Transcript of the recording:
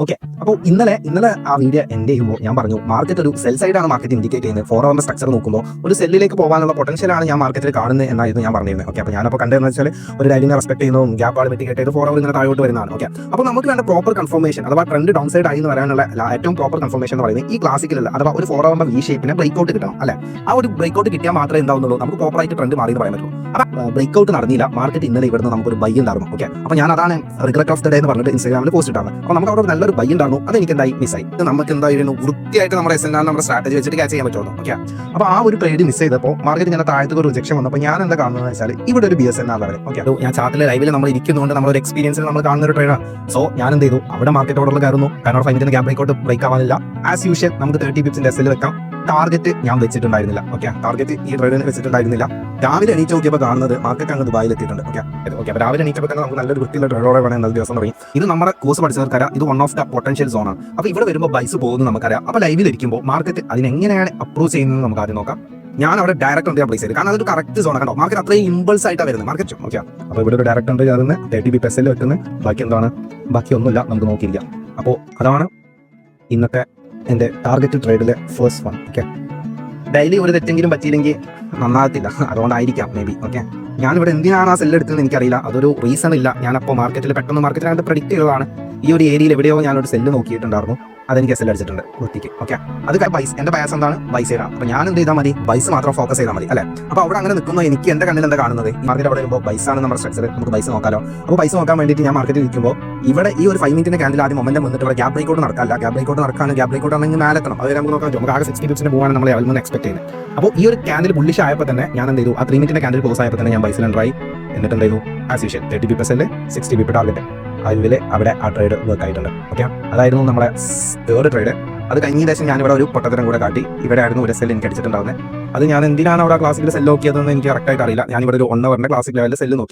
Okay. അപ്പോൾ ഇന്നലെ ആ വീഡിയോ എൻഡ് ചെയ്യുമ്പോൾ ഞാൻ പറഞ്ഞു മാർക്കറ്റ് ഒരു സെൽ സൈഡാണ് മാർക്കറ്റ് ഇൻഡിക്കേറ്റ് ചെയ്യുന്നത്. 4 hour സ്ട്രക്ചർ നോക്കുമ്പോൾ ഒരു സെല്ലിലേക്ക് പോകാനുള്ള പൊട്ടൻഷ്യലാണ് ഞാൻ മാർക്കറ്റിൽ കാണുന്നത് എന്നായിരുന്നു ഞാൻ പറഞ്ഞിരുന്നത്. ഓക്കെ. അപ്പോൾ ഞാനപ്പോൾ കണ്ടതെന്ന് വെച്ചാൽ ഒരു ഡൈലിനെ റെസ്പെക്ട് ചെയ്യുന്നതും ഗ്യാപ്പ് ആൾ മിറ്റിഗേറ്റ് ചെയ്ത് 4 hour ഇങ്ങനെ താഴോട്ട് വരുന്നതാണ്. ഓക്കെ. അപ്പോൾ നമുക്ക് വേണ്ട പ്രോപ്പർ കൺഫർമേഷൻ അഥവാ ട്രെൻഡ് ഡൗൺ സൈഡ് ആയി എന്ന് പറയാനുള്ള ഏറ്റവും പ്രോപ്പർ കൺഫർമേഷൻ എന്ന് പറയുന്നത് ഈ ക്ലാസിക്കലുള്ള അഥവാ ഒരു 4 hour വി ഷേപ്പിനെ ബ്രേക്ക്ഔട്ട് കിട്ടണം അല്ലേ. ആ ഒരു ബ്രേക്ക്ഔട്ട് കിട്ടിയാൽ മാത്രമേ എന്താവുന്നുള്ളൂ നമുക്ക് പ്രോപ്പറായിട്ട് ട്രെൻഡ് മാറി എന്ന് പറയാൻ പറ്റുള്ളൂ. അപ്പോൾ ബ്രേക്ക്ഔട്ട് നടന്നില്ല. മാർക്കറ്റ് ഇന്നലെ ഇവിടുന്ന് നമുക്കൊരു ബൈ ഉണ്ടായിരുന്നു. ഓക്കെ. അപ്പോൾ ഞാൻ അതാണ് റിഗ്രറ്റ് ഓഫ് ദ ഡേ എന്ന് പറഞ്ഞിട്ട് ഇൻസ്റ്റാഗ്രാമിൽ പോസ്റ്റ് ഇട്ടാണ്. അപ്പോൾ നമുക്ക് അവിടെ നല്ലൊരു ബൈ ഉണ്ടായിരുന്നു. അത് എനിക്ക് എന്തായി മിസ്സായി. നമുക്ക് എന്തായിരുന്നു വൃത്തിയായിട്ട് നമ്മുടെ SNR നമ്മുടെ സ്ട്രാറ്റജി വെച്ചിട്ട് ക്യാച്ച് ചെയ്യാൻ പറ്റുള്ളൂ. ഓക്കെ. അപ്പോൾ ആ ഒരു ട്രേഡ് മിസ് ചെയ്തപ്പോൾ മാർക്കറ്റ് ഇങ്ങനെ താഴത്തേക്ക് ഒരു റിജക്ഷൻ വന്നപ്പോൾ ഞാൻ എന്താ കാണുന്നത് വെച്ചാൽ ഇവിടെ ഒരു BSNR ലെവൽ. ഓക്കെ. ഞാൻ ചാർട്ടിലെ ലൈവിൽ നമ്മൾ ഇരിക്കുന്നതുകൊണ്ട് നമ്മളൊരു എക്സ്പീരിയൻസിൽ നമ്മൾ കാണുന്ന ഒരു ട്രേഡാണ്. സോ ഞാൻ എന്ത് ചെയ്തു, അവിടെ മാർക്കറ്റ് ഓർഡറിൽ കയറുന്നു. കാരണം 5 മിനിറ്റിന് ഗ്യാപ് ബ്രേക്ക്ഔട്ട് ബ്രേക്ക് ആവാനില്ല. ആസ് യൂഷ്വൽ നമുക്ക് 30 പിപ്സിന്റെ SL വെക്കാം. ടാർഗറ്റ് ഞാൻ വെച്ചിട്ടുണ്ടായിരുന്നില്ല. ഓക്കെ. ടാർഗറ്റ് ഈ ട്രേഡിന് വെച്ചിട്ടുണ്ടായിരുന്നില്ല. രാവിലെ എണീറ്റ് നോക്കിയപ്പോൾ കാണുന്നത് മാർക്കറ്റ് അങ്ങ് ദുബായിൽ എത്തിയിട്ടുണ്ട്. ഓക്കെ. അപ്പോൾ രാവിലെ എണീറ്റപ്പോൾ തന്നെ നമുക്ക് നല്ലൊരു വൃത്തിയുള്ള ട്രേഡോടെ വേണം ഇന്നത്തെ ദിവസം പറയും. ഇത് നമ്മുടെ കോഴ്സ് പഠിച്ചവർക്കറിയാം. ഇത് one of the potential zone ആണ്. അപ്പോൾ ഇവിടെ വരുമ്പോൾ ബൈസ് പോകുന്നത് നമുക്കറിയാം. അപ്പോൾ ലൈവിൽ ഇരിക്കുമ്പോൾ മാർക്കറ്റ് അതിനെങ്ങനെയാണ് അപ്രോച്ച് ചെയ്യുന്നത് നമുക്ക് ആദ്യം നോക്കാം. ഞാൻ അവിടെ ഡയറക്റ്റ് ഉണ്ട് പ്ലേസ് ചെയ്ത്, കാരണം അതൊരു കറക്റ്റ് സോൺ കണ്ടോ. മാർക്കറ്റ് അത്രയും ഇമ്പൾസ് ആയിട്ടാണ് വരുന്നത് മാർക്കറ്റ്. ഓക്കെ. അപ്പോൾ ഇവിടെ ഒരു ഡയറക്റ്റ് ഉണ്ട് അതിന് 30 പിപ്പ് SL വെക്കുന്നത്. ബാക്കി എന്താണ്, ബാക്കി ഒന്നുമില്ല, നമുക്ക് നോക്കിയില്ല. അപ്പോൾ അതാണ് ഇന്നത്തെ എൻ്റെ ടാർഗറ്റ് ട്രേഡിലെ ഫസ്റ്റ് വൺ. ഓക്കെ. ഡെയിലി ഒരു തെറ്റെങ്കിലും പറ്റിയില്ലെങ്കിൽ നന്നാകത്തില്ല, അതുകൊണ്ടായിരിക്കാം മേ ബി. ഓക്കെ. ഞാനിവിടെ എന്തിനാണ് ആ സെല്ല് എടുത്തതെന്ന് എനിക്കറിയില്ല. അതൊരു റീസൺ ഇല്ല. ഞാനപ്പോൾ മാർക്കറ്റിൽ പെട്ടെന്ന് മാർക്കറ്റിൽ പ്രഡിക്റ്റ് ചെയ്തതാണ്. ഈ ഒരു ഏരിയയിൽ എവിടെയോ ഞാനൊരു സെല്ല് നോക്കിയിട്ടുണ്ടായിരുന്നു, അതെനിക്ക് SL അടിച്ചിട്ടുണ്ട് വൃത്തിക്ക്. ഓക്കെ. അത് എൻ്റെ ബയസ് എന്താണ്, ബൈ സൈഡാണ്. അപ്പോൾ ഞാൻ എന്ത് ചെയ്താൽ മതി, ബൈസ് മാത്രം ഫോക്കസ് ചെയ്താൽ മതി അല്ലേ. അപ്പോൾ അവിടെ അങ്ങനെ നിൽക്കുന്നു. എനിക്ക് എൻ്റെ കണ്ണിൽ എന്താ കാണുന്നത്, ഈ മാർക്കറ്റ് അവിടെ വരുമ്പോൾ ബൈസാണ് നമ്മുടെ സ്ട്രക്ചർ. നമുക്ക് ബൈസ് നോക്കാമല്ലോ. അപ്പോൾ ബൈസ് നോക്കാൻ വേണ്ടിയിട്ട് ഞാൻ മാർക്കറ്റിൽ നിൽക്കുമ്പോൾ ഇവിടെ ഈ ഒരു 5 മിനിറ്റിന്റെ ക്യാൻഡിൽ ആദ്യം മൊമെന്റം വന്നിട്ട് ഇവിടെ ഗ്യാപ് ബ്രേക്ക്ഔട്ട് നടക്കാല്ല. ഗ്യാപ് ബ്രേക്ക്ഔട്ട് നടക്കാണ്. ഗ്യാപ് ബ്രേക്ക്ഔട്ട് ആണെങ്കിൽ മേലെ എത്തണം. അത് നമുക്ക് നോക്കാം. നമുക്ക് ആകെ 60 പിപ്സിന് പോകാൻ നമ്മൾ ലെവലിൽ നിന്ന് എക്സ്പെക്ട് ചെയ്യുന്നത്. അപ്പോൾ ഈ ഒരു ക്യാൻഡിൽ ബുള്ളിഷ് ആയപ്പോൾ തന്നെ ഞാൻ എന്ത് ചെയ്തു, ആ 3 മിനിറ്റിന്റെ ക്യാൻഡിൽ ക്ലോസ് ആയപ്പോൾ തന്നെ ഞാൻ ബൈസിൽ എൻട്രായി. എന്നിട്ട് എന്ത് ചെയ്തു, as usual 30 pip SL 60 pip target. അതിൽ അവിടെ ആ ട്രേഡ് വർക്ക് ആയിട്ടുണ്ട്. ഓക്കെ. അതായിരുന്നു നമ്മുടെ തേർഡ് ട്രേഡ്. അത് കഴിഞ്ഞ ദിവസം ഞാനിവിടെ ഒരു പൊട്ടത്തരം കൂടെ കാട്ടി. ഇവിടെ ആയിരുന്നു ഒരു SL എനിക്ക് അടിച്ചിട്ടുണ്ടാവുന്നത്. അത് ഞാൻ എന്തിനാണ് അവിടെ ക്ലാസിക്കൽ സെല്ല് നോക്കിയതെന്ന് എനിക്ക് കറക്റ്റായിട്ട് അറിയില്ല. ഞാനിവിടെ ഒരു 1 hour ക്ലാസിക് ലെവലിൽ സെല്ല് നോക്കി.